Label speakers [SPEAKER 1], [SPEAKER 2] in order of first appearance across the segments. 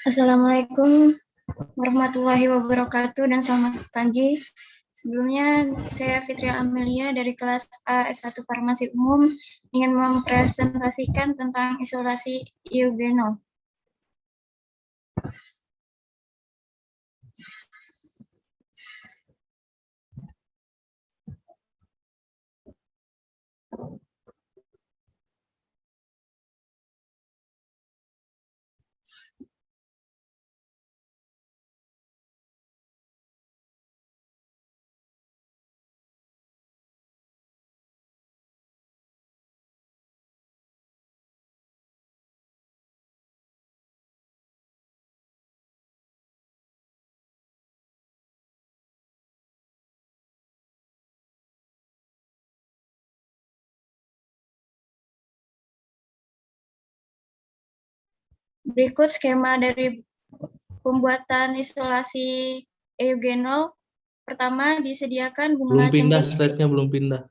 [SPEAKER 1] Assalamualaikum warahmatullahi wabarakatuh dan selamat pagi. Sebelumnya, saya Fitria Amelia dari kelas A S1 Farmasi Umum ingin mempresentasikan tentang isolasi eugenol. Berikut skema dari pembuatan isolasi eugenol. Pertama, disediakan
[SPEAKER 2] Belum
[SPEAKER 1] bunga
[SPEAKER 2] pindah,
[SPEAKER 1] cengkeh.
[SPEAKER 2] slide-nya belum pindah.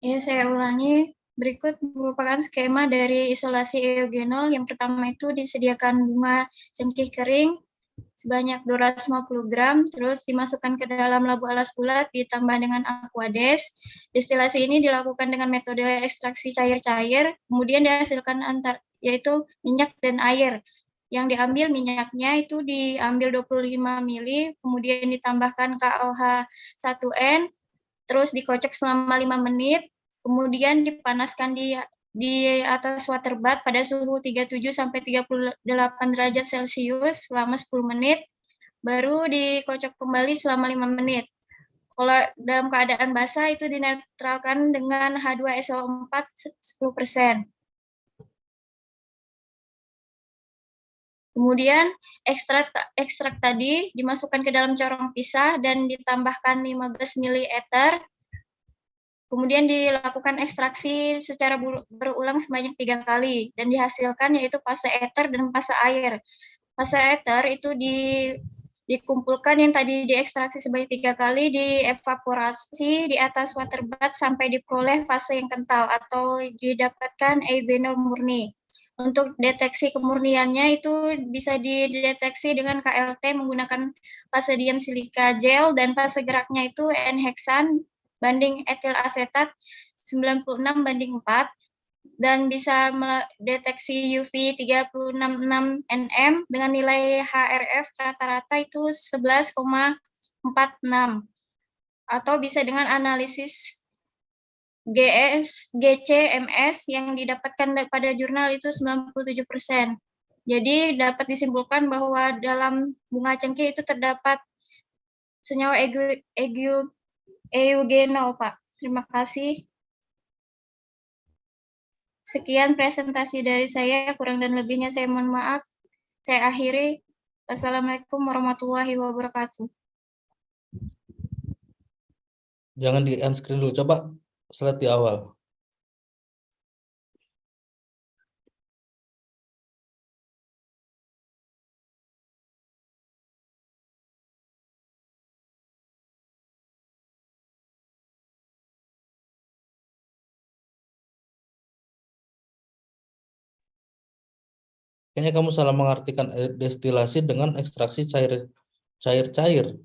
[SPEAKER 1] Ya, saya ulangi. Berikut merupakan skema dari isolasi eugenol. Yang pertama itu disediakan bunga cengkeh kering sebanyak 250 gram, terus dimasukkan ke dalam labu alas bulat, ditambah dengan aquades. Destilasi ini dilakukan dengan metode ekstraksi cair-cair, kemudian dihasilkan yaitu minyak dan air. Yang diambil minyaknya itu diambil 25 ml, kemudian ditambahkan KOH 1N, terus dikocok selama 5 menit, kemudian dipanaskan di atas water bath pada suhu 37 sampai 38 derajat Celcius selama 10 menit, baru dikocok kembali selama 5 menit. Kalau dalam keadaan basah itu dinetralkan dengan H2SO4 10%. Kemudian ekstrak tadi dimasukkan ke dalam corong pisah dan ditambahkan 15 ml ether. Kemudian dilakukan ekstraksi secara berulang sebanyak 3 kali dan dihasilkan yaitu fase ether dan fase air. Fase ether itu dikumpulkan yang tadi diekstraksi sebanyak 3 kali, dievaporasi di atas water bath sampai diperoleh fase yang kental atau didapatkan eugenol murni. Untuk deteksi kemurniannya itu bisa dideteksi dengan KLT menggunakan fase diam silika gel dan fase geraknya itu N-heksan banding etil asetat 96:4 dan bisa mendeteksi UV 366 nm dengan nilai HRF rata-rata itu 11,46 atau bisa dengan analisis GCMS yang didapatkan pada jurnal itu 97%. Jadi dapat disimpulkan bahwa dalam bunga cengkeh itu terdapat senyawa eugenol, Pak. Terima kasih. Sekian presentasi dari saya, kurang dan lebihnya saya mohon maaf. Saya akhiri. Assalamualaikum warahmatullahi wabarakatuh.
[SPEAKER 2] Jangan di end screen dulu, coba slide di awal. Kayaknya kamu salah mengartikan destilasi dengan ekstraksi cair-cair.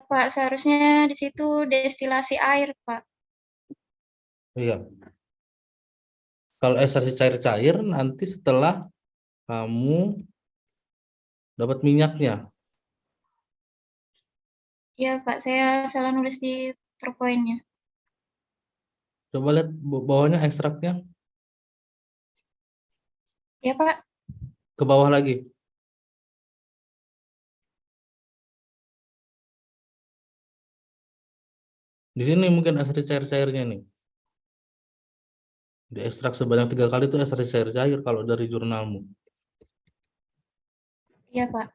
[SPEAKER 1] Pak, seharusnya di situ destilasi air, Pak.
[SPEAKER 2] Iya. Kalau ekstraksi cair-cair nanti setelah kamu dapat minyaknya.
[SPEAKER 1] Iya, Pak, saya salah nulis di PowerPoint-nya.
[SPEAKER 2] Coba lihat bawahnya ekstraknya.
[SPEAKER 1] Ya, Pak.
[SPEAKER 2] Ke bawah lagi. Di sini mungkin ekstraksi cair-cairnya nih. Diekstrak sebanyak 3 kali itu ekstraksi cair-cair kalau dari jurnalmu.
[SPEAKER 1] Iya, Pak.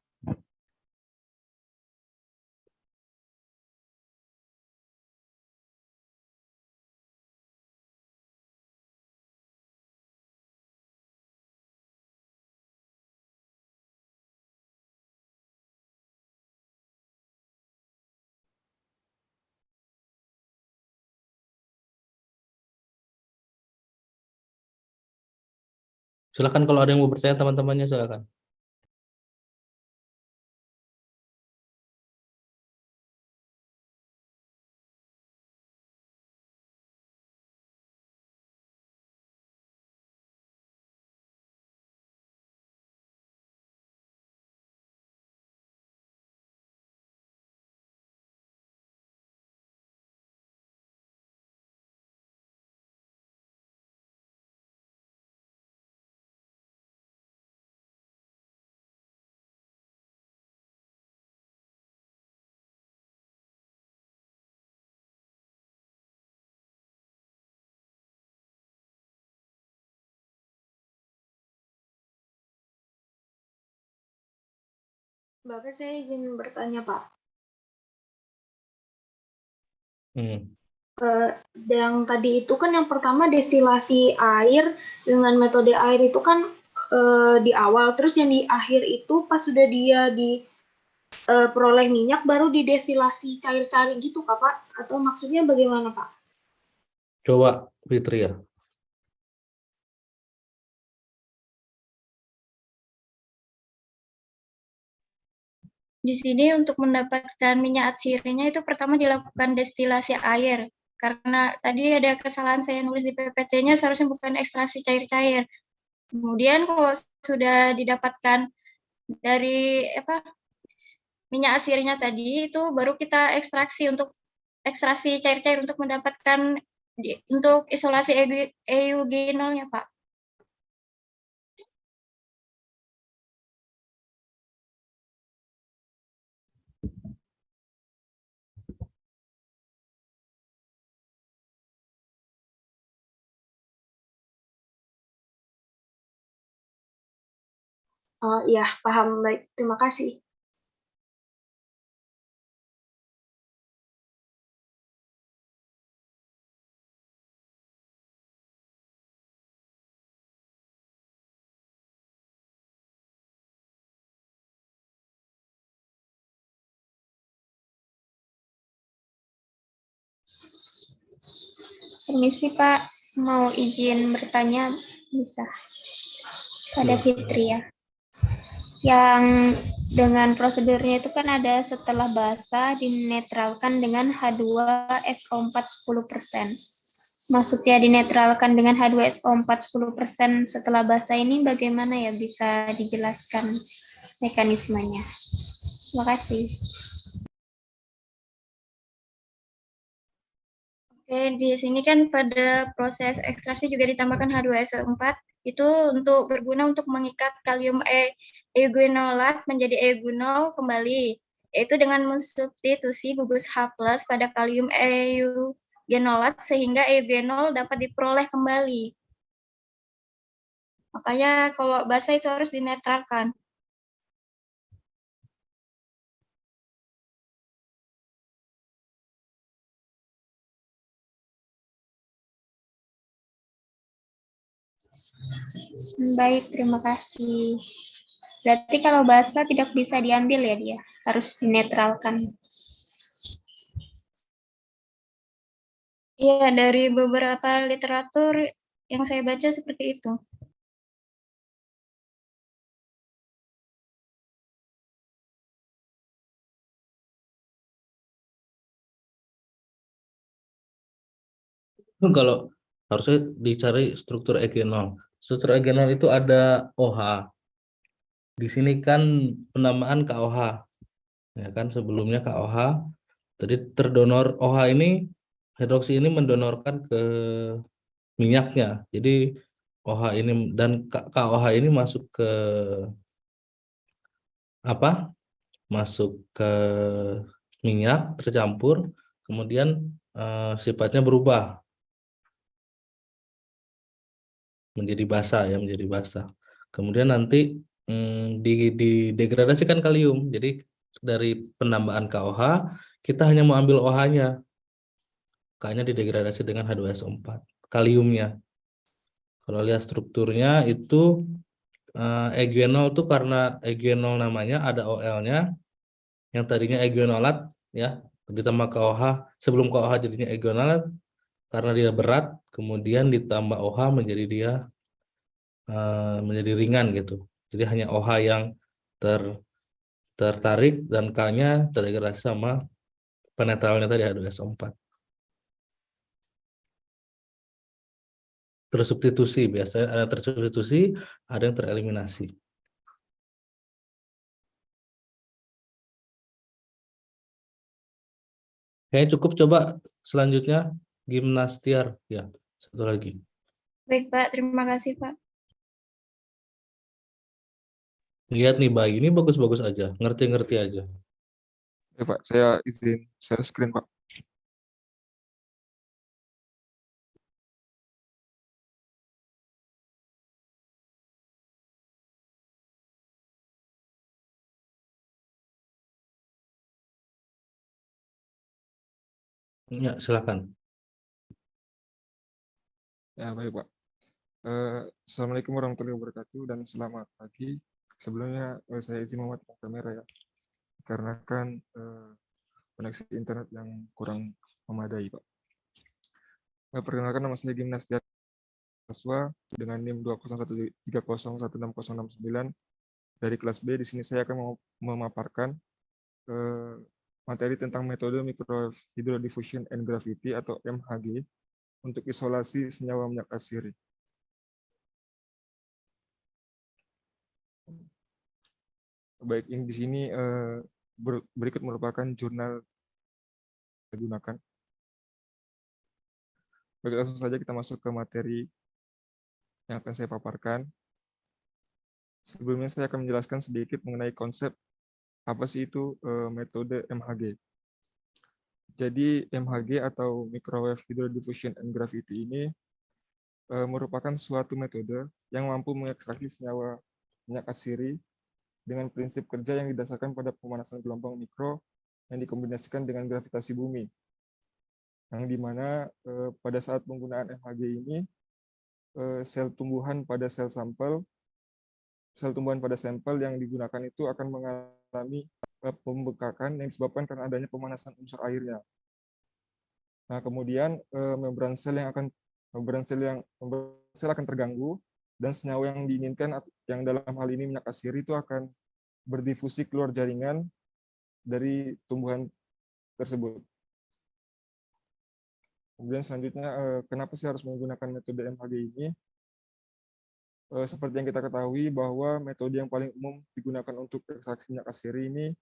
[SPEAKER 2] Silakan kalau ada yang mau bertanya teman-temannya silakan.
[SPEAKER 3] Bapak, saya izin bertanya, Pak. Yang tadi itu kan yang pertama destilasi air dengan metode air itu kan di awal, terus yang di akhir itu pas sudah dia peroleh minyak baru didestilasi cair-cair gitu, Kak, Pak? Atau maksudnya bagaimana, Pak?
[SPEAKER 2] Coba Fitri ya.
[SPEAKER 1] Di sini untuk mendapatkan minyak atsirinya itu pertama dilakukan destilasi air. Karena tadi ada kesalahan saya nulis di PPT-nya seharusnya bukan ekstraksi cair-cair. Kemudian kalau sudah didapatkan dari minyak atsirinya tadi itu baru kita ekstraksi cair-cair untuk mendapatkan untuk isolasi eugenolnya, Pak.
[SPEAKER 3] Ya, paham. Baik, terima kasih.
[SPEAKER 4] Permisi Pak, mau izin bertanya bisa pada Fitri ya. Yang dengan prosedurnya itu kan ada setelah basah dinetralkan dengan H2SO4 10%. Maksudnya dinetralkan dengan H2SO4 10% setelah basah ini bagaimana ya, bisa dijelaskan mekanismenya? Terima kasih.
[SPEAKER 1] Oke, di sini kan pada proses ekstraksi juga ditambahkan H2SO4 itu untuk berguna untuk mengikat kalium eugenolat menjadi eugenol kembali, yaitu dengan mensubstitusi gugus H+ pada kalium eugenolat sehingga eugenol dapat diperoleh kembali. Makanya kalau basah itu harus dinetralkan.
[SPEAKER 4] Baik, terima kasih. Berarti kalau basah tidak bisa diambil ya dia, harus dinetralkan.
[SPEAKER 1] Iya, dari beberapa literatur yang saya baca seperti itu.
[SPEAKER 2] Kalau harusnya dicari struktur eugenol. Struktur eugenol itu ada OH. Di sini kan penamaan KOH. Ya kan sebelumnya KOH. Jadi terdonor OH ini, hidroksi ini mendonorkan ke minyaknya. Jadi OH ini dan KOH ini masuk ke masuk ke minyak tercampur, kemudian sifatnya berubah menjadi basa ya, menjadi basa. Kemudian nanti didegradasikan kalium. Jadi dari penambahan KOH kita hanya mau ambil OH-nya. K-nya didegradasi dengan H2SO4. Kaliumnya. Kalau lihat strukturnya itu eugenol tuh karena eugenol namanya ada OL-nya yang tadinya eugenolat ya, ditambah KOH, sebelum KOH jadinya eugenolat karena dia berat, kemudian ditambah OH menjadi dia menjadi ringan gitu. Jadi hanya OH yang tertarik dan K-nya terdegradasi sama penetralnya tadi H2SO4. Tersubstitusi, biasanya ada tersubstitusi, ada yang tereliminasi. Kayaknya cukup, coba selanjutnya gimnastiar ya, satu lagi.
[SPEAKER 1] Baik, Pak. Terima kasih, Pak.
[SPEAKER 2] Lihat nih bayi ini bagus-bagus aja, ngerti-ngerti aja.
[SPEAKER 5] Ya Pak, saya izin share screen Pak.
[SPEAKER 2] Ya, silakan.
[SPEAKER 5] Ya baik Pak. Assalamualaikum warahmatullahi wabarakatuh dan selamat pagi. Sebelumnya saya izin mematikan kamera ya, karena kan koneksi internet yang kurang memadai Pak. Perkenalkan, nama saya Gimnastiar Siswa dengan NIM 201301669 dari kelas B. Di sini saya akan memaparkan materi tentang metode microhydrodiffusion and gravity atau MHG untuk isolasi senyawa minyak asiri. Baik, ini di sini berikut merupakan jurnal yang digunakan. Baik, langsung saja kita masuk ke materi yang akan saya paparkan. Sebelumnya saya akan menjelaskan sedikit mengenai konsep apa sih itu metode MHG. Jadi MHG atau Microwave Hydrodiffusion and Gravity ini merupakan suatu metode yang mampu mengekstraksi senyawa minyak asiri dengan prinsip kerja yang didasarkan pada pemanasan gelombang mikro yang dikombinasikan dengan gravitasi bumi. Yang dimana pada saat penggunaan MHG ini, sel tumbuhan pada sampel yang digunakan itu akan mengalami pembekakan yang disebabkan karena adanya pemanasan unsur airnya. Nah, kemudian membran sel akan terganggu dan senyawa yang diinginkan, yang dalam hal ini minyak asiri, itu akan berdifusi keluar jaringan dari tumbuhan tersebut. Kemudian selanjutnya, kenapa sih harus menggunakan metode MHG ini? Seperti yang kita ketahui bahwa metode yang paling umum digunakan untuk ekstraksi minyak asiri ini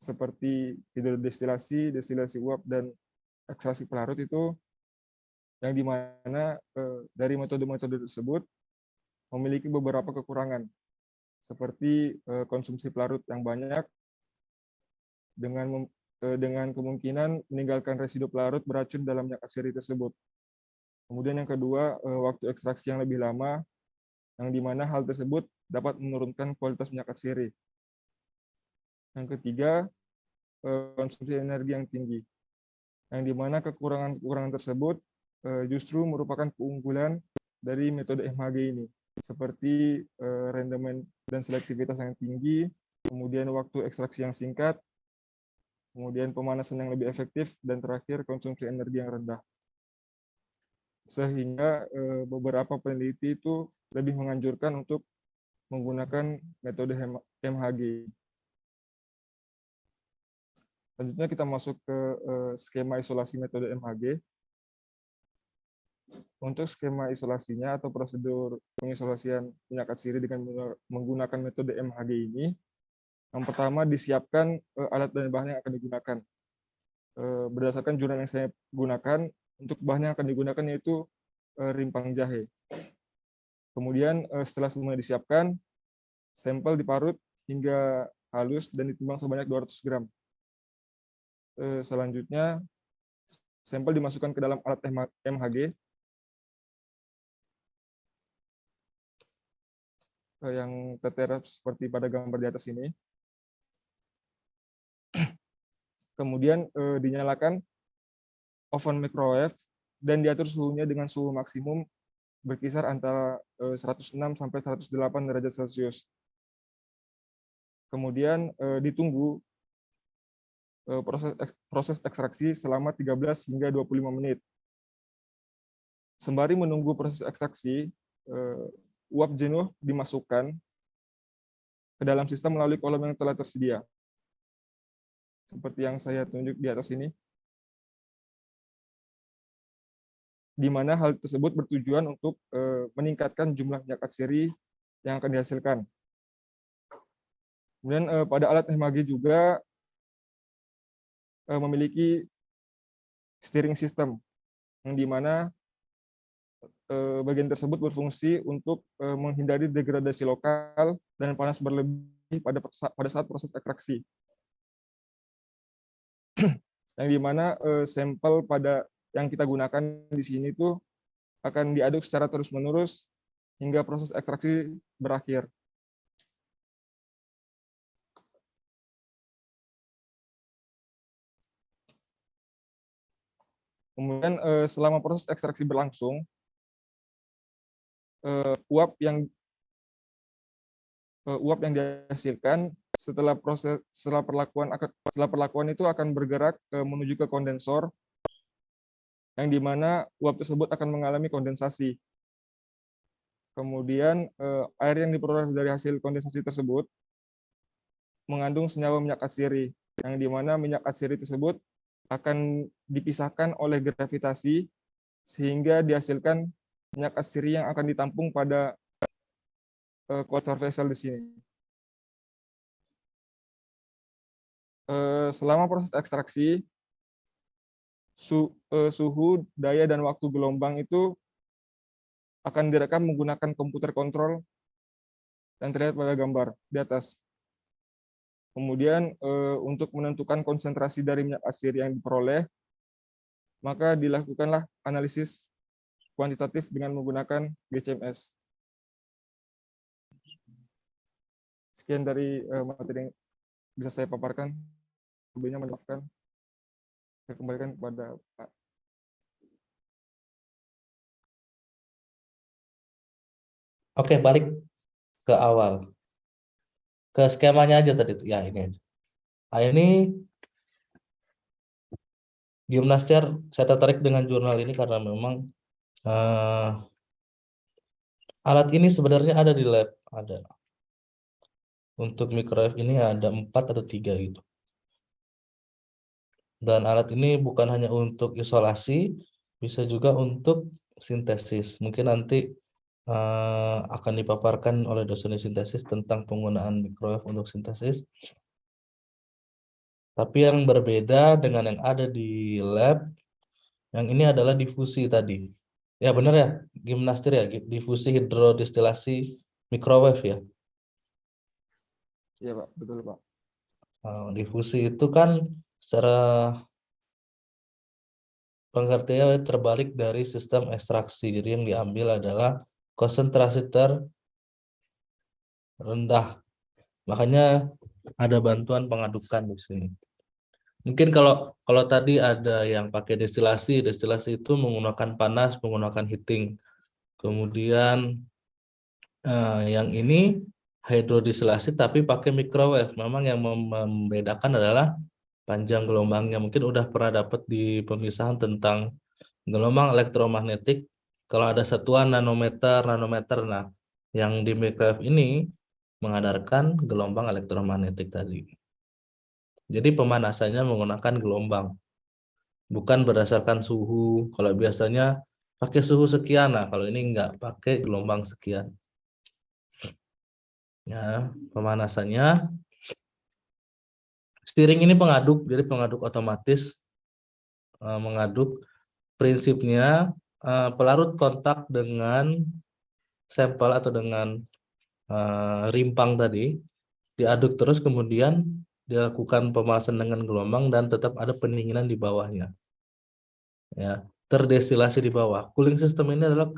[SPEAKER 5] seperti hidrodestilasi, destilasi uap, dan ekstraksi pelarut itu yang dimana dari metode-metode tersebut memiliki beberapa kekurangan seperti konsumsi pelarut yang banyak dengan kemungkinan meninggalkan residu pelarut beracun dalam minyak asiri tersebut. Kemudian yang kedua, waktu ekstraksi yang lebih lama, yang dimana hal tersebut dapat menurunkan kualitas minyak asiri. Yang ketiga, konsumsi energi yang tinggi, yang dimana kekurangan tersebut justru merupakan keunggulan dari metode MHG ini, seperti rendemen dan selektivitas yang tinggi, kemudian waktu ekstraksi yang singkat, kemudian pemanasan yang lebih efektif, dan terakhir konsumsi energi yang rendah. Sehingga beberapa peneliti itu lebih menganjurkan untuk menggunakan metode MHG. Selanjutnya kita masuk ke skema isolasi metode MHG. Untuk skema isolasinya atau prosedur pengisolasian minyak asiri dengan menggunakan metode MHG ini, yang pertama disiapkan alat dan bahan yang akan digunakan. Berdasarkan jurnal yang saya gunakan, untuk bahan yang akan digunakan yaitu rimpang jahe. Kemudian setelah semuanya disiapkan, sampel diparut hingga halus dan ditimbang sebanyak 200 gram. Selanjutnya, sampel dimasukkan ke dalam alat MHG yang tertera seperti pada gambar di atas ini. Kemudian dinyalakan oven microwave dan diatur suhunya dengan suhu maksimum berkisar antara 106 sampai 108 derajat Celcius. Kemudian ditunggu proses ekstraksi selama 13 hingga 25 menit. Sembari menunggu proses ekstraksi, uap jenuh dimasukkan ke dalam sistem melalui kolom yang telah tersedia. Seperti yang saya tunjuk di atas ini. Di mana hal tersebut bertujuan untuk meningkatkan jumlah minyak atsiri yang akan dihasilkan. Kemudian pada alat MHG juga memiliki steering system, yang di mana bagian tersebut berfungsi untuk menghindari degradasi lokal dan panas berlebih pada saat proses ekstraksi. Yang di mana sampel yang kita gunakan di sini itu akan diaduk secara terus-menerus hingga proses ekstraksi berakhir. Kemudian selama proses ekstraksi berlangsung, uap yang dihasilkan setelah perlakuan itu akan bergerak menuju ke kondensor, yang di mana uap tersebut akan mengalami kondensasi. Kemudian air yang diperoleh dari hasil kondensasi tersebut mengandung senyawa minyak atsiri, yang di mana minyak atsiri tersebut akan dipisahkan oleh gravitasi sehingga dihasilkan minyak atsiri yang akan ditampung pada quater vessel di sini. Selama proses ekstraksi, suhu, daya, dan waktu gelombang itu akan direkam menggunakan komputer kontrol yang terlihat pada gambar di atas. Kemudian untuk menentukan konsentrasi dari minyak atsiri yang diperoleh, maka dilakukanlah analisis kuantitatif dengan menggunakan GCMS. Sekian dari materi yang bisa saya paparkan. Lebihnya maafkan. Saya kembalikan kepada Pak.
[SPEAKER 2] Oke, balik ke awal. Ke skemanya aja tadi. Ya, ini aja. Nah, ini Gimnastiar saya tertarik dengan jurnal ini karena memang alat ini sebenarnya ada di lab, ada. Untuk microwave ini ada 4 atau 3 gitu. Dan alat ini bukan hanya untuk isolasi, bisa juga untuk sintesis. Mungkin nanti akan dipaparkan oleh dosen sintesis tentang penggunaan microwave untuk sintesis. Tapi yang berbeda dengan yang ada di lab, yang ini adalah difusi tadi. Ya benar ya, Gimnastiar ya, difusi hidrodestilasi microwave ya.
[SPEAKER 5] Iya Pak, betul Pak.
[SPEAKER 2] Difusi itu kan secara pengertiannya terbalik dari sistem ekstraksi. Jadi yang diambil adalah konsentrasi terendah. Makanya ada bantuan pengadukan di sini. Mungkin kalau tadi ada yang pakai destilasi itu menggunakan panas, menggunakan heating. Kemudian yang ini hidrodestilasi tapi pakai microwave. Memang yang membedakan adalah panjang gelombangnya. Mungkin udah pernah dapat di pemisahan tentang gelombang elektromagnetik. Kalau ada satuan nanometer. Nah, yang di microwave ini mengandalkan gelombang elektromagnetik tadi. Jadi pemanasannya menggunakan gelombang, bukan berdasarkan suhu. Kalau biasanya pakai suhu sekian, nah kalau ini enggak, pakai gelombang sekian. Ya, pemanasannya. Steering ini pengaduk, jadi pengaduk otomatis mengaduk. Prinsipnya pelarut kontak dengan sampel atau dengan rimpang tadi, diaduk terus kemudian dilakukan pemanasan dengan gelombang dan tetap ada pendinginan di bawahnya. ya, terdestilasi di bawah. Cooling system ini adalah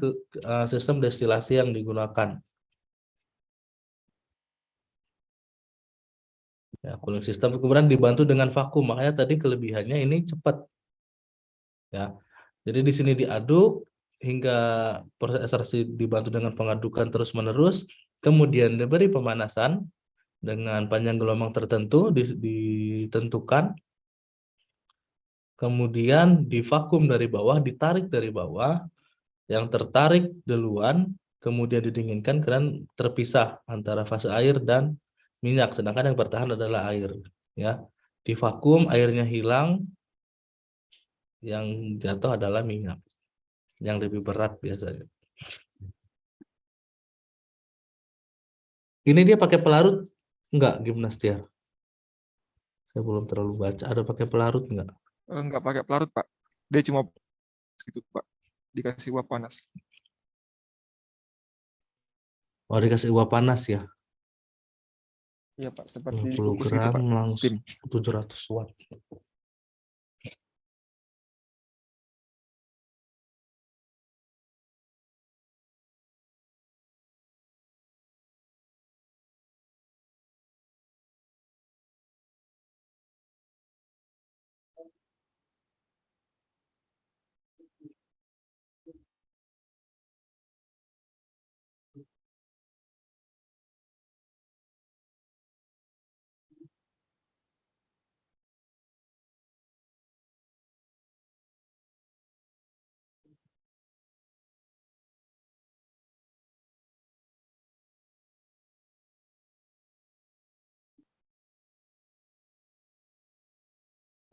[SPEAKER 2] sistem destilasi yang digunakan. Ya, cooling system kemudian dibantu dengan vakum, makanya tadi kelebihannya ini cepat. Ya, jadi di sini diaduk hingga proses ekstraksi dibantu dengan pengadukan terus-menerus, kemudian diberi pemanasan dengan panjang gelombang tertentu ditentukan, kemudian divakum dari bawah, ditarik dari bawah, yang tertarik duluan, kemudian didinginkan dan terpisah antara fase air dan minyak, sedangkan yang bertahan adalah air. Ya, divakum, airnya hilang, yang jatuh adalah minyak, yang lebih berat biasanya. Ini dia pakai pelarut enggak, Gimnastiar? Saya belum terlalu baca. Ada pakai pelarut enggak?
[SPEAKER 5] Nggak pakai pelarut, Pak. Dia cuma gitu, Pak. Dikasih uap panas.
[SPEAKER 2] Oh, dikasih uap panas ya.
[SPEAKER 5] Iya, Pak. Seperti
[SPEAKER 2] 50
[SPEAKER 5] dikukus gitu,
[SPEAKER 2] gram
[SPEAKER 5] Pak.
[SPEAKER 2] langsung
[SPEAKER 5] Steam.
[SPEAKER 2] 700 watt.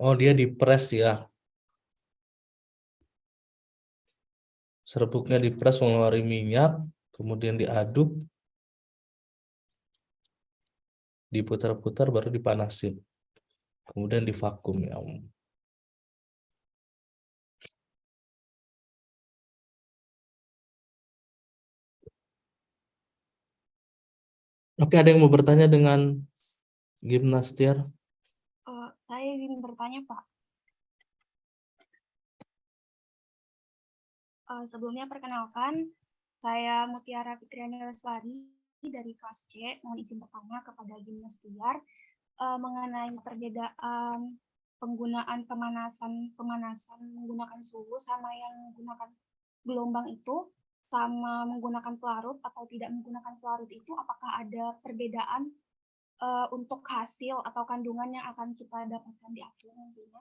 [SPEAKER 2] Oh, dia dipres ya. Serbuknya dipres mengeluarkan minyak, kemudian diaduk, diputar-putar baru dipanasin. Kemudian divakum ya. Oke, ada yang mau bertanya dengan Gimnastiar?
[SPEAKER 4] Saya ingin bertanya, Pak. Sebelumnya perkenalkan, saya Mutiara Fitriani Lestari dari kelas C. Mohon izin bertanya kepada Gimnastiar mengenai perbedaan penggunaan pemanasan menggunakan suhu sama yang menggunakan gelombang itu, sama menggunakan pelarut atau tidak menggunakan pelarut itu, apakah ada perbedaan untuk hasil atau kandungan yang akan kita dapatkan di akhir nantinya?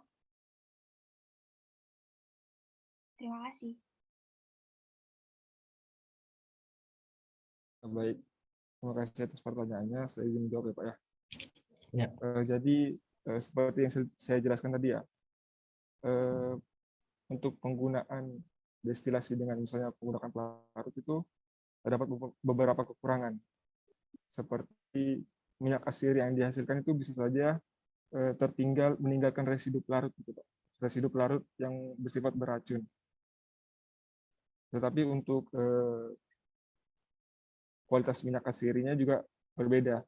[SPEAKER 4] Terima kasih.
[SPEAKER 5] Baik. Terima kasih atas pertanyaannya. Saya ingin menjawab ya, Pak ya.
[SPEAKER 2] Ya.
[SPEAKER 5] Jadi seperti yang saya jelaskan tadi ya, untuk penggunaan destilasi dengan misalnya menggunakan pelarut itu terdapat beberapa kekurangan. Seperti minyak asir yang dihasilkan itu bisa saja tertinggal meninggalkan residu pelarut gitu, Pak. Residu pelarut yang bersifat beracun. Tetapi untuk kualitas minyak asirinya juga berbeda.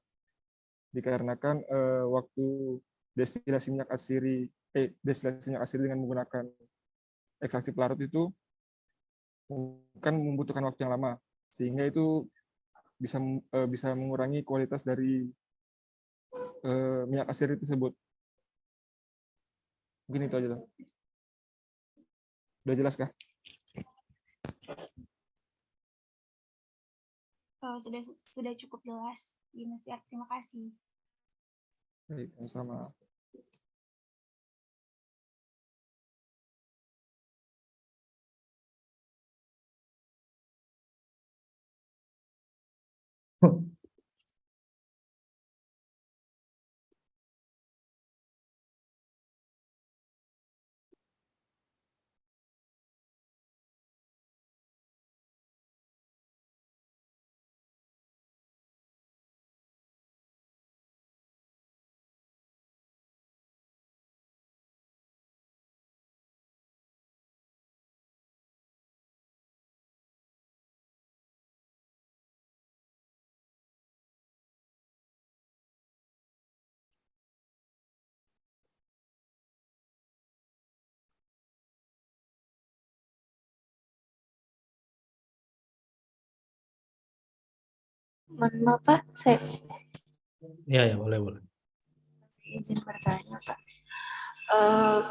[SPEAKER 5] Dikarenakan waktu destilasi minyak asiri dengan menggunakan ekstraksi pelarut itu kan membutuhkan waktu yang lama, sehingga itu bisa mengurangi kualitas dari minyak asiri tersebut. Mungkin itu aja. Udah jelas kah?
[SPEAKER 4] Sudah cukup jelas, Gimnastiar. Terima kasih.
[SPEAKER 5] Baik, sama.
[SPEAKER 6] Mohon maaf Pak, saya
[SPEAKER 2] Ya, boleh.
[SPEAKER 6] izin bertanya Pak.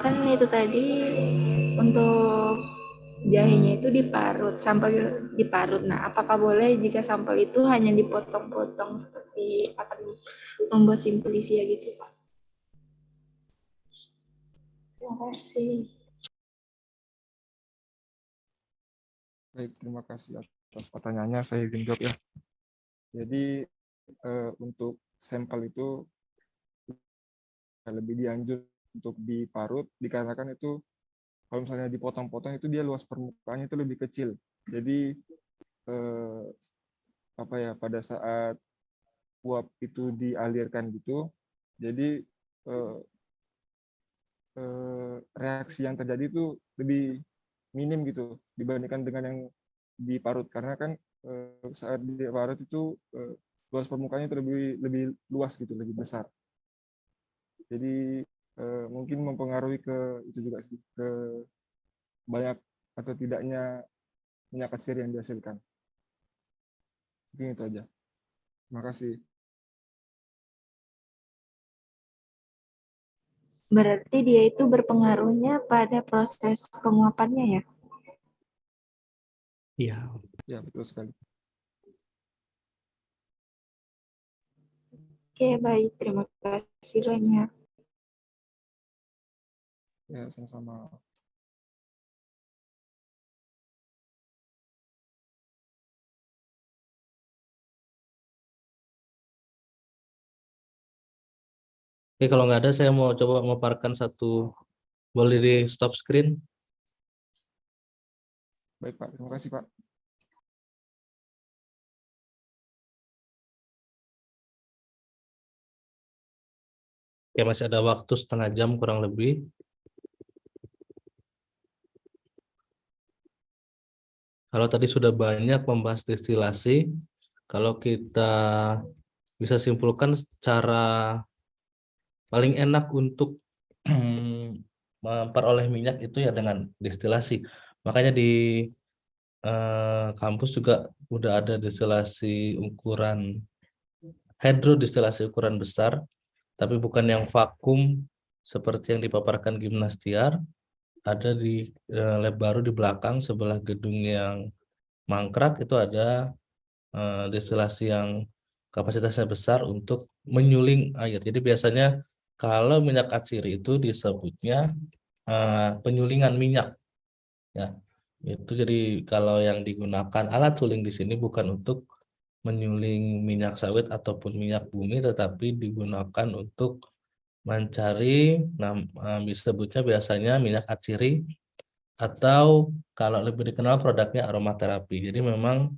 [SPEAKER 6] Kan itu tadi untuk jahenya itu diparut, sampel diparut. Nah, apakah boleh jika sampel itu hanya dipotong-potong seperti akan membuat simplisia gitu Pak? Terima kasih.
[SPEAKER 5] Baik, terima kasih atas pertanyaannya. Saya izin jawab ya. Jadi untuk sampel itu lebih dianjur untuk diparut dikarenakan itu kalau misalnya dipotong-potong itu dia luas permukaannya itu lebih kecil. Jadi pada saat uap itu dialirkan gitu, jadi reaksi yang terjadi itu lebih minim gitu dibandingkan dengan yang diparut, karena kan saat diparut itu luas permukaannya itu lebih luas gitu, lebih besar. Jadi mungkin mempengaruhi ke itu juga sih, ke banyak atau tidaknya minyak atsiri yang dihasilkan. Mungkin itu aja. Terima kasih.
[SPEAKER 6] Berarti dia itu berpengaruhnya pada proses penguapannya ya?
[SPEAKER 2] Iya.
[SPEAKER 5] Ya, betul sekali.
[SPEAKER 6] Oke, baik. Terima kasih banyak.
[SPEAKER 5] Ya, sama-sama.
[SPEAKER 2] Oke, kalau nggak ada, saya mau coba memaparkan satu. Boleh di stop screen?
[SPEAKER 5] Baik, Pak. Terima kasih, Pak.
[SPEAKER 2] Ya, masih ada waktu setengah jam kurang lebih. Kalau tadi sudah banyak membahas destilasi, kalau kita bisa simpulkan secara paling enak untuk memperoleh minyak itu ya dengan destilasi. Makanya di kampus juga udah ada destilasi ukuran hidrodestilasi ukuran besar, tapi bukan yang vakum seperti yang dipaparkan Gimnastiar. Ada di lab baru di belakang sebelah gedung yang mangkrak itu ada destilasi yang kapasitasnya besar untuk menyuling air. Jadi biasanya kalau minyak atsiri itu disebutnya penyulingan minyak, ya. Itu jadi kalau yang digunakan alat suling di sini bukan untuk menyuling minyak sawit ataupun minyak bumi, tetapi digunakan untuk mencari, disebutnya biasanya minyak atsiri, atau kalau lebih dikenal produknya aromaterapi. Jadi memang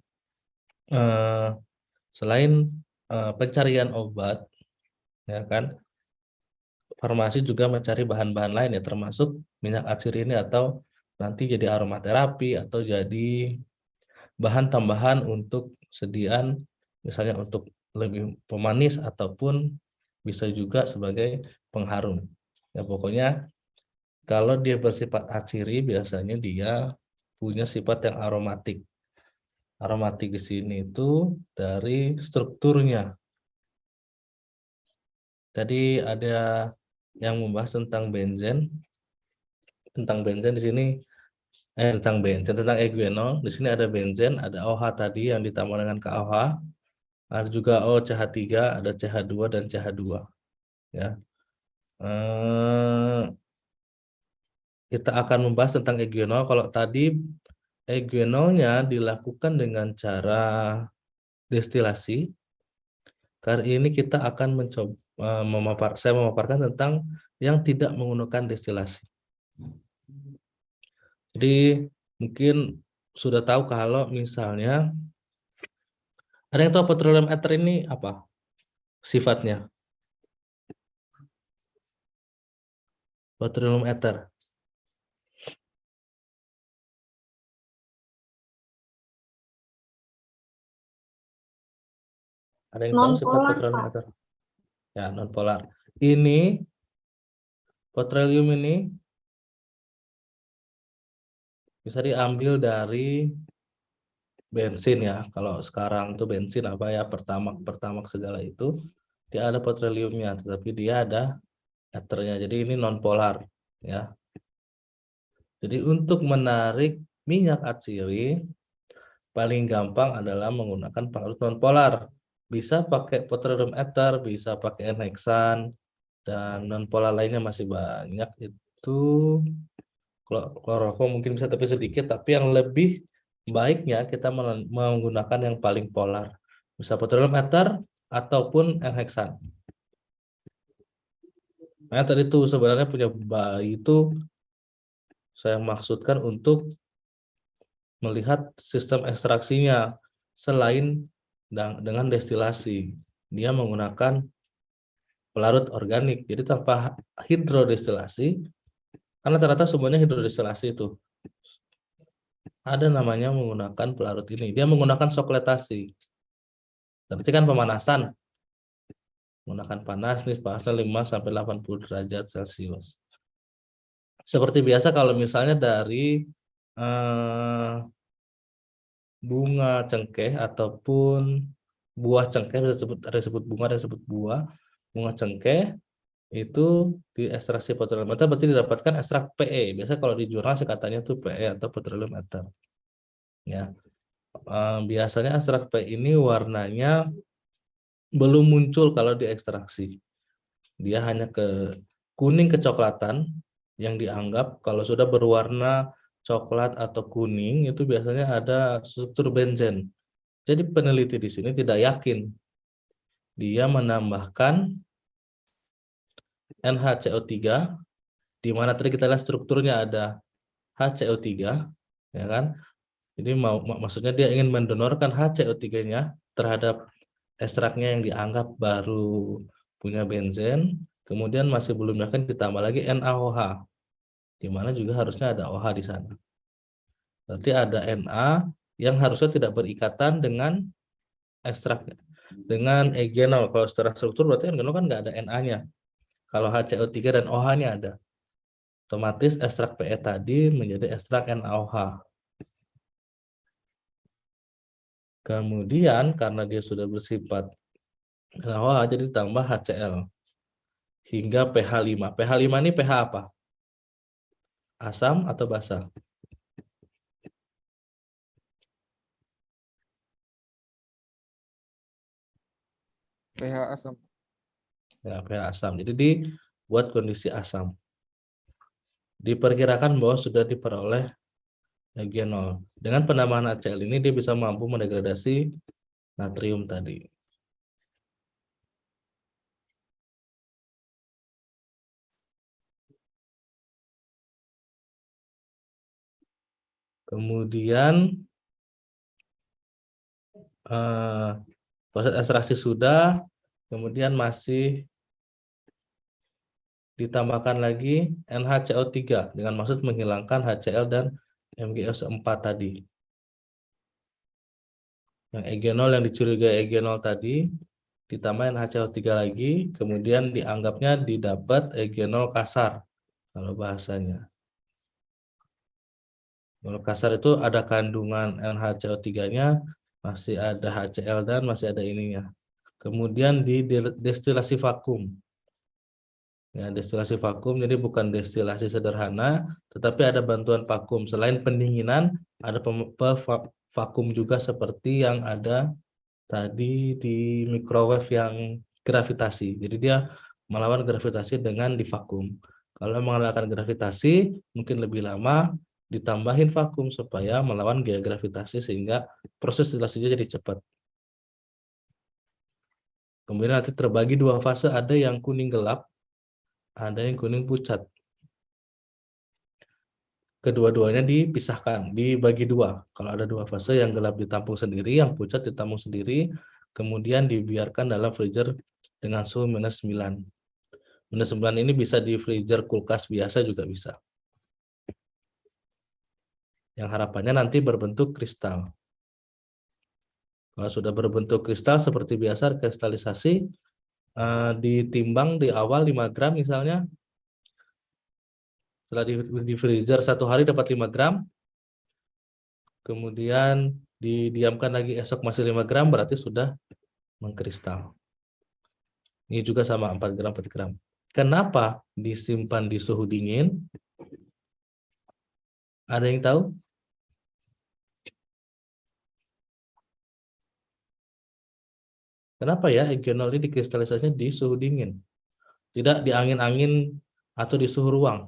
[SPEAKER 2] selain pencarian obat, ya kan, farmasi juga mencari bahan-bahan lain ya, termasuk minyak atsiri ini, atau nanti jadi aromaterapi atau jadi bahan tambahan untuk sediaan, misalnya untuk lebih pemanis ataupun bisa juga sebagai pengharum. Ya pokoknya kalau dia bersifat atsiri biasanya dia punya sifat yang aromatik. Aromatik di sini itu dari strukturnya. Tadi ada yang membahas tentang benzen. Tentang benzen di sini tentang eugenol. Di sini ada benzen, ada OH tadi yang ditambah dengan KOH. Ada juga CH3, ada CH2 dan CH2. Ya. Kita akan membahas tentang eugenol. Kalau tadi eugenolnya dilakukan dengan cara destilasi. Kali ini kita akan mencoba saya memaparkan tentang yang tidak menggunakan destilasi. Jadi mungkin sudah tahu kalau misalnya ada yang tahu petroleum ether ini apa sifatnya? Petroleum ether. Ada yang tahu sifat petroleum ether? Ya, nonpolar. Ini petroleum ini bisa diambil dari bensin ya. Kalau sekarang tuh bensin apa ya, pertamax segala itu dia ada petroleumnya, tetapi dia ada ethernya. Jadi ini non polar ya. Jadi untuk menarik minyak atsiri paling gampang adalah menggunakan pelarut non polar. Bisa pakai petroleum ether, bisa pakai N-hexan, dan non polar lainnya masih banyak. Itu kloroform mungkin bisa tapi sedikit, tapi yang lebih baiknya kita menggunakan yang paling polar. Bisa petroleum ether ataupun N-hexan. Nah, tadi itu sebenarnya punya bayi itu saya maksudkan untuk melihat sistem ekstraksinya selain dengan destilasi. Dia menggunakan pelarut organik. Jadi tanpa hidrodestilasi, karena ternyata semuanya hidrodestilasi itu. Ada namanya menggunakan pelarut ini. Dia menggunakan sokletasi. Berarti kan pemanasan. Menggunakan panas nih, panasnya 5 sampai 80 derajat Celcius. Seperti biasa kalau misalnya dari bunga cengkeh ataupun buah cengkeh, ada disebut bunga, ada disebut buah. Bunga cengkeh itu diekstraksi petroleum ether berarti didapatkan ekstrak PE. Biasa kalau di jurnal katanya tuh PE atau petroleum ether. Ya. Biasanya ekstrak PE ini warnanya belum muncul kalau diekstraksi. Dia hanya ke kuning kecoklatan yang dianggap kalau sudah berwarna coklat atau kuning itu biasanya ada struktur benzen. Jadi peneliti di sini tidak yakin. Dia menambahkan NaCO3 di mana tadi kita lihat strukturnya ada HCO3 ya kan. Jadi maksudnya dia ingin mendonorkan HCO3-nya terhadap ekstraknya yang dianggap baru punya benzen, kemudian masih belum yakin ditambah lagi NaOH, di mana juga harusnya ada OH di sana. Berarti ada Na yang harusnya tidak berikatan dengan ekstraknya. Dengan eugenol, kalau secara struktur berarti eugenol kan nggak ada Na-nya. Kalau HCO3 dan OH-nya ada. Otomatis ekstrak PE tadi menjadi ekstrak NaOH. Kemudian karena dia sudah bersifat NaOH jadi ditambah HCl hingga pH 5. pH 5 ini pH apa? Asam atau basa?
[SPEAKER 5] pH asam.
[SPEAKER 2] Ya, pH asam. Jadi dibuat kondisi asam. Diperkirakan bahwa sudah diperoleh eugenol. Dengan penambahan HCl ini dia bisa mampu mendegradasi natrium tadi. Kemudian proses ekstraksi sudah, kemudian masih ditambahkan lagi NaCO3 dengan maksud menghilangkan HCl dan MgSO4 tadi. Yang eugenol yang dicurigai eugenol tadi ditambah NaCO3 lagi, kemudian dianggapnya didapat eugenol kasar kalau bahasanya. Eugenol kasar itu ada kandungan NaCO3-nya, masih ada HCl dan masih ada ininya. Kemudian didestilasi vakum. Ya, destilasi vakum jadi bukan destilasi sederhana, tetapi ada bantuan vakum. Selain pendinginan, ada vakum juga seperti yang ada tadi di microwave yang gravitasi. Jadi dia melawan gravitasi dengan divakum. Kalau mengalahkan gravitasi, mungkin lebih lama ditambahin vakum supaya melawan gaya gravitasi sehingga proses destilasinya jadi cepat. Kemudian nanti terbagi dua fase, ada yang kuning gelap, ada yang kuning pucat. Kedua-duanya dipisahkan, dibagi dua. Kalau ada dua fase, yang gelap ditampung sendiri, yang pucat ditampung sendiri, kemudian dibiarkan dalam freezer dengan suhu minus 9. Minus 9 ini bisa di freezer kulkas biasa juga bisa. Yang harapannya nanti berbentuk kristal. Kalau sudah berbentuk kristal seperti biasa kristalisasi, ditimbang di awal 5 gram misalnya, setelah di freezer 1 hari dapat 5 gram, kemudian didiamkan lagi esok masih 5 gram, berarti sudah mengkristal. Ini juga sama 4 gram per gram. Kenapa disimpan di suhu dingin? Ada yang tahu? Kenapa ya eugenol ini dikristalisasinya di suhu dingin? Tidak di angin-angin atau di suhu ruang?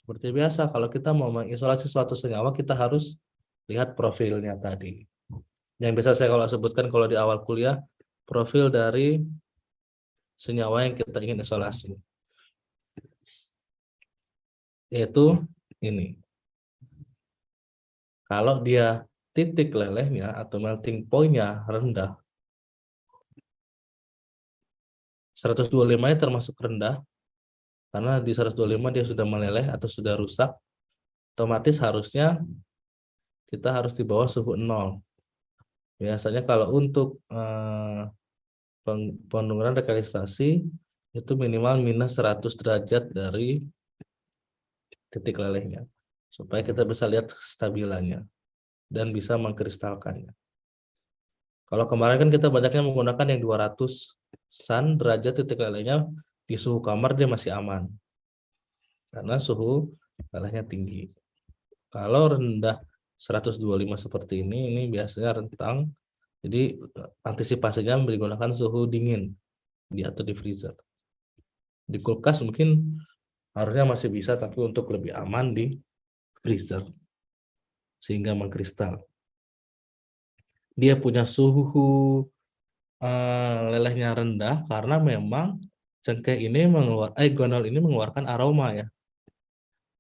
[SPEAKER 2] Seperti biasa, kalau kita mau mengisolasi suatu senyawa, kita harus lihat profilnya tadi. Yang bisa saya kalau sebutkan kalau di awal kuliah, profil dari senyawa yang kita ingin isolasi. Yaitu ini. Kalau dia titik lelehnya atau melting point-nya rendah, 125-nya termasuk rendah, karena di 125 dia sudah meleleh atau sudah rusak, otomatis harusnya kita harus di bawah suhu 0. Biasanya kalau untuk penurunan rekalisasi itu minimal minus 100 derajat dari titik lelehnya, supaya kita bisa lihat kestabilannya dan bisa mengkristalkannya. Kalau kemarin kan kita banyaknya menggunakan yang 200-an derajat titik lelehnya, di suhu kamar dia masih aman, karena suhu lelehnya tinggi. Kalau rendah 125 seperti ini biasanya rentang, jadi antisipasinya menggunakan suhu dingin atau di freezer. Di kulkas mungkin harusnya masih bisa, tapi untuk lebih aman di freezer sehingga mengkristal. Dia punya suhu lelehnya rendah karena memang cengkeh ini eugenol ini mengeluarkan aroma ya,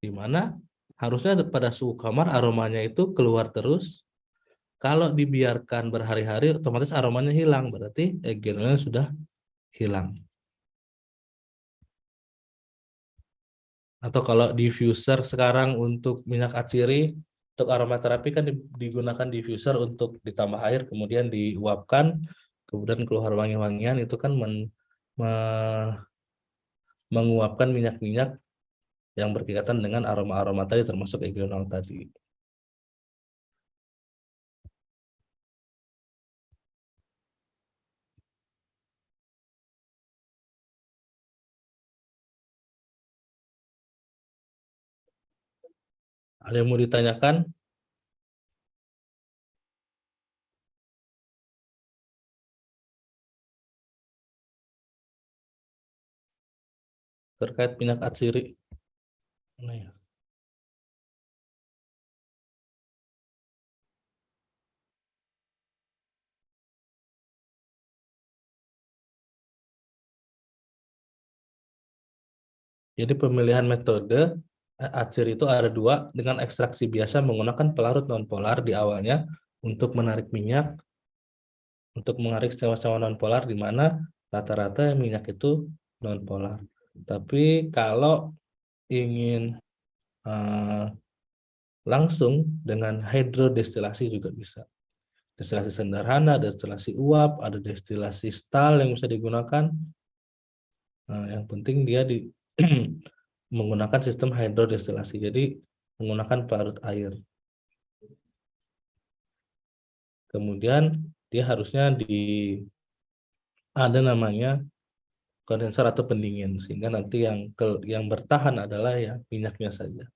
[SPEAKER 2] dimana harusnya pada suhu kamar aromanya itu keluar terus. Kalau dibiarkan berhari-hari otomatis aromanya hilang, berarti eugenolnya sudah hilang. Atau kalau diffuser sekarang untuk minyak atsiri, untuk aromaterapi kan digunakan diffuser untuk ditambah air, kemudian diuapkan, kemudian keluar wangi-wangian, itu kan menguapkan minyak-minyak yang berkaitan dengan aroma-aroma tadi, termasuk eugenol tadi. Ada yang mau ditanyakan? Terkait minyak atsiri. Nah, ya. Jadi pemilihan metode atsiri itu ada 2, dengan ekstraksi biasa menggunakan pelarut nonpolar di awalnya untuk menarik minyak, untuk menarik senyawa-senyawa nonpolar, di mana rata-rata minyak itu nonpolar. Tapi kalau ingin langsung dengan hidrodestilasi juga bisa. Destilasi sederhana, destilasi uap, ada destilasi stal yang bisa digunakan. Nah, yang penting dia menggunakan sistem hidrodestilasi, jadi menggunakan pelarut air. Kemudian dia harusnya ada namanya kondensor atau pendingin, sehingga nanti yang bertahan adalah ya minyaknya saja.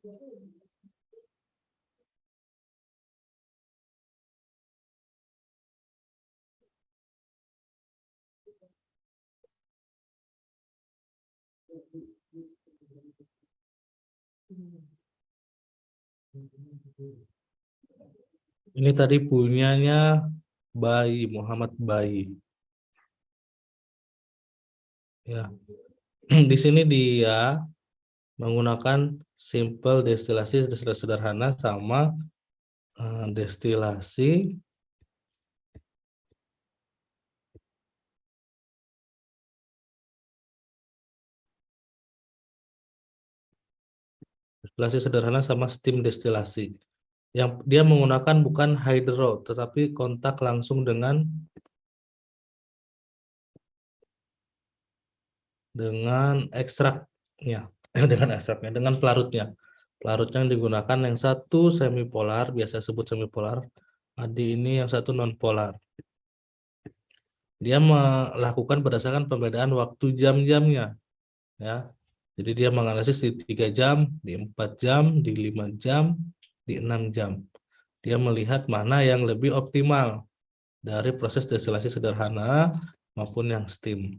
[SPEAKER 2] Ini tadi punyanya Bayi, Muhammad Bayi. Ya. Di sini dia menggunakan simple destilasi sederhana sama destilasi sederhana sama steam destilasi. Yang dia menggunakan bukan hydro, tetapi kontak langsung dengan ekstraknya, dengan pelarutnya. Pelarutnya yang digunakan yang satu semipolar, biasa sebut semipolar. Adi ini yang satu nonpolar. Dia melakukan berdasarkan pembedaan waktu jam-jamnya, ya. Jadi dia menganalisis di 3 jam, di 4 jam, di 5 jam, di 6 jam. Dia melihat mana yang lebih optimal dari proses destilasi sederhana maupun yang steam.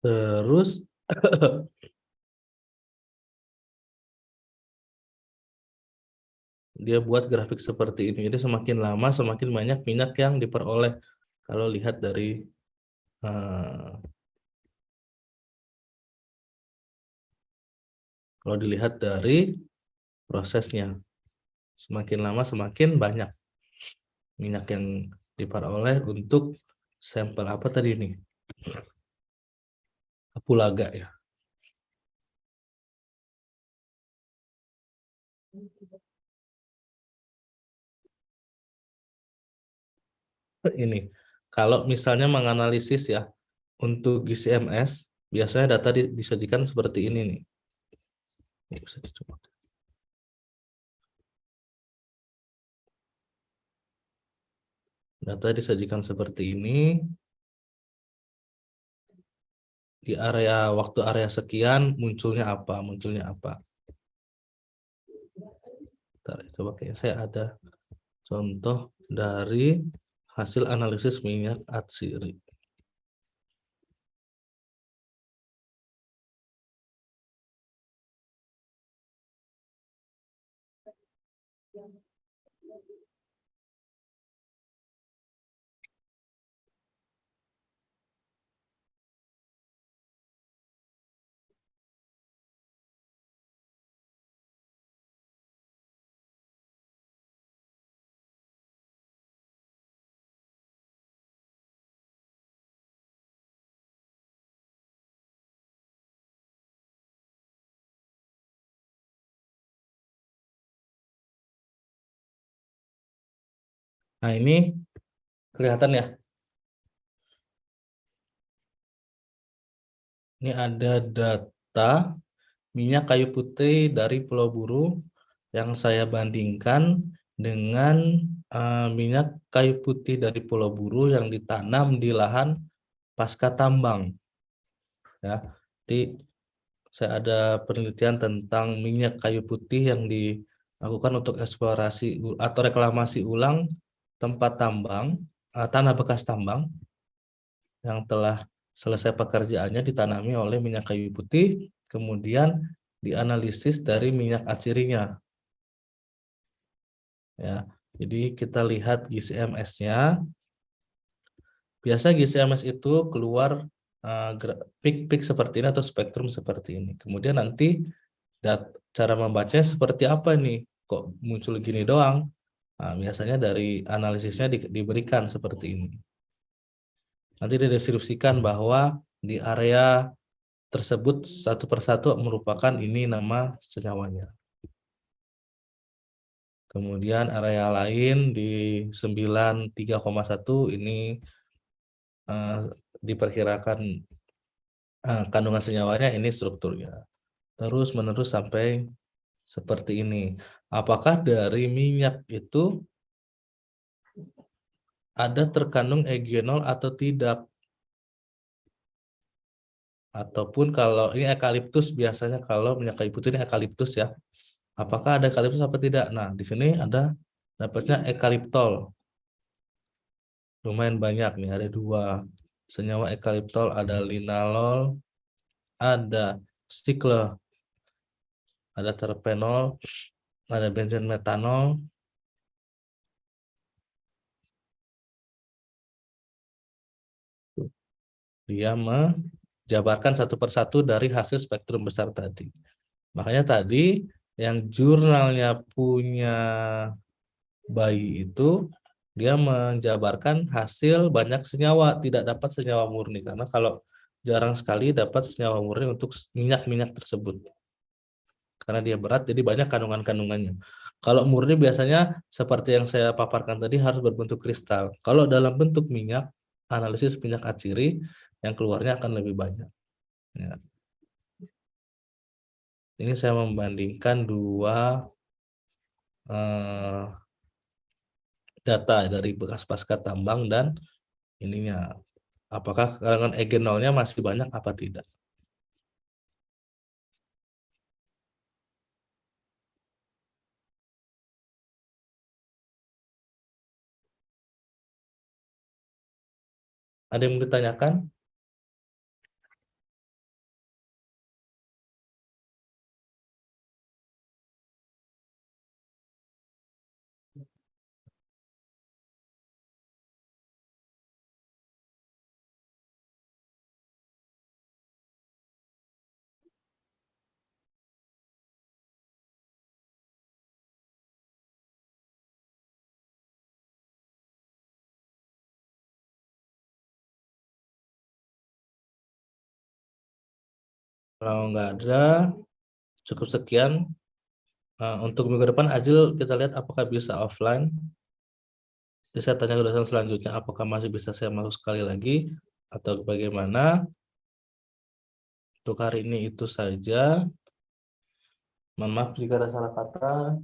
[SPEAKER 2] Terus dia buat grafik seperti ini. Jadi semakin lama semakin banyak minyak yang diperoleh. Kalau lihat dari kalau dilihat dari prosesnya, semakin lama semakin banyak minyak yang diperoleh untuk sampel apa tadi ini? Kapulaga ya. Ini kalau misalnya menganalisis ya untuk GCMS biasanya data disajikan seperti ini nih. Bisa dicoba. Data disajikan seperti ini. Di waktu area sekian munculnya apa? Bentar, coba kayak saya ada contoh dari hasil analisis minyak atsiri. Nah, ini kelihatan ya. Ini ada data minyak kayu putih dari Pulau Buru yang saya bandingkan dengan minyak kayu putih dari Pulau Buru yang ditanam di lahan pasca tambang. Ya, jadi saya ada penelitian tentang minyak kayu putih yang dilakukan untuk eksplorasi atau reklamasi ulang tempat tambang, tanah bekas tambang yang telah selesai pekerjaannya ditanami oleh minyak kayu putih, kemudian dianalisis dari minyak atsirinya. Ya, jadi kita lihat GCMS-nya. Biasa GCMS itu keluar peak-peak seperti ini atau spektrum seperti ini. Kemudian nanti cara membacanya seperti apa nih? Kok muncul gini doang? Nah, biasanya dari analisisnya diberikan seperti ini. Nanti dideskripsikan bahwa di area tersebut satu persatu merupakan ini nama senyawanya. Kemudian area lain di 93,1 ini diperkirakan kandungan senyawanya, ini strukturnya. Terus menerus sampai seperti ini. Apakah dari minyak itu ada terkandung eugenol atau tidak. Ataupun kalau ini eukaliptus, biasanya kalau minyak kayu putih ini eukaliptus ya. Apakah ada eukaliptus apa tidak? Nah, di sini ada dapatnya eukaliptol. Lumayan banyak nih, ada 2 senyawa eukaliptol, ada linalol, ada stikle, ada terpenol, ada benzen metanol. Dia menjabarkan satu persatu dari hasil spektrum besar tadi. Makanya tadi yang jurnalnya punya bayi itu, dia menjabarkan hasil banyak senyawa, tidak dapat senyawa murni. Karena kalau jarang sekali dapat senyawa murni untuk minyak-minyak tersebut. Karena dia berat, jadi banyak kandungan-kandungannya. Kalau murni biasanya seperti yang saya paparkan tadi harus berbentuk kristal. Kalau dalam bentuk minyak, analisis minyak atsiri, yang keluarnya akan lebih banyak. Ya. Ini saya membandingkan 2 data dari bekas pasca tambang dan ininya. Apakah kandungan eugenolnya masih banyak apa tidak? Ada yang mau ditanyakan? Kalau nggak ada, cukup sekian. Untuk minggu depan, Ajil, kita lihat apakah bisa offline. Jadi saya tanya ke dosen selanjutnya, apakah masih bisa saya masuk sekali lagi, atau bagaimana. Untuk hari ini itu saja. Mohon maaf jika ada salah kata.